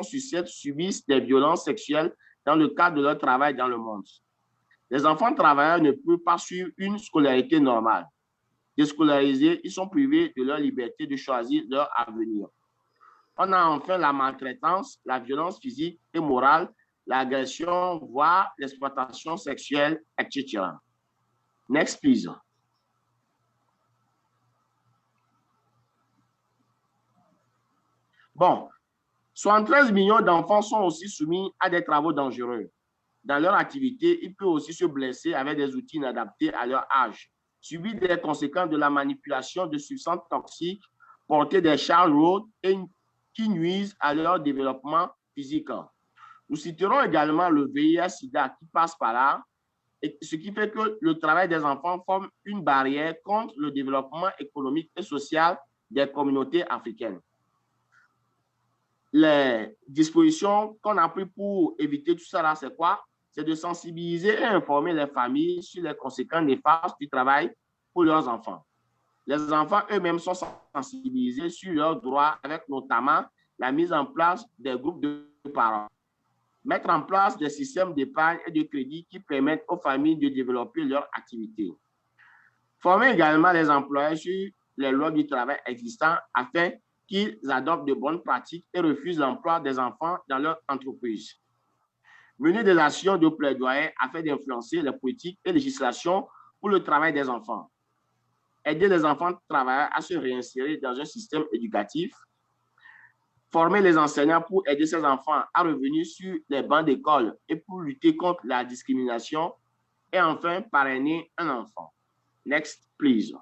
sur 7 subissent des violences sexuelles dans le cadre de leur travail dans le monde. Les enfants travailleurs ne peuvent pas suivre une scolarité normale. Déscolarisés, ils sont privés de leur liberté de choisir leur avenir. On a enfin la maltraitance, la violence physique et morale, l'agression, voire l'exploitation sexuelle, etc. Next, please. Bon, 73 millions d'enfants sont aussi soumis à des travaux dangereux. Dans leur activité, ils peuvent aussi se blesser avec des outils inadaptés à leur âge, subir des conséquences de la manipulation de substances toxiques, porter des charges lourdes et qui nuisent à leur développement physique. Nous citerons également le VIH-Sida qui passe par là, et ce qui fait que le travail des enfants forme une barrière contre le développement économique et social des communautés africaines. Les dispositions qu'on a prises pour éviter tout ça, c'est quoi? C'est de sensibiliser et informer les familles sur les conséquences néfastes du travail pour leurs enfants. Les enfants eux-mêmes sont sensibilisés sur leurs droits avec notamment la mise en place des groupes de parents. Mettre en place des systèmes d'épargne et de crédit qui permettent aux familles de développer leur activité. Former également les employeurs sur les lois du travail existantes afin qu'ils adoptent de bonnes pratiques et refusent l'emploi des enfants dans leur entreprise. Mener des actions de plaidoyer afin d'influencer les politiques et législations pour le travail des enfants. Aider les enfants travailleurs à se réinsérer dans un système éducatif. Former les enseignants pour aider ces enfants à revenir sur les bancs d'école et pour lutter contre la discrimination. Et enfin, parrainer un enfant. Next, please.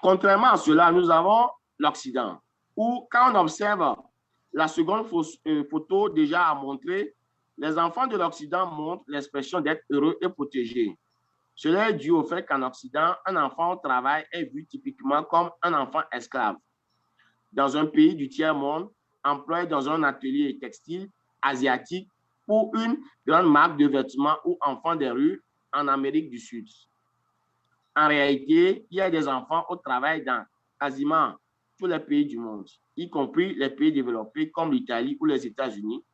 Contrairement à cela, nous avons l'Occident, où quand on observe la seconde photo déjà à montrer, les enfants de l'Occident montrent l'expression d'être heureux et protégés. Cela est dû au fait qu'en Occident, un enfant au travail est vu typiquement comme un enfant esclave. Dans un pays du tiers-monde, employé dans un atelier textile asiatique pour une grande marque de vêtements ou enfant des rues en Amérique du Sud. En réalité, il y a des enfants au travail dans quasiment tous les pays du monde, y compris les pays développés comme l'Italie ou les États-Unis,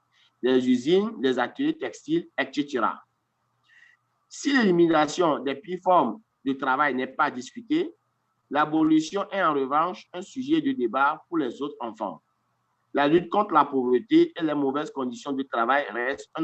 les usines, les ateliers textiles, etc. Si l'élimination des pires formes de travail n'est pas discutée, l'abolition est en revanche un sujet de débat pour les autres enfants. La lutte contre la pauvreté et les mauvaises conditions de travail reste un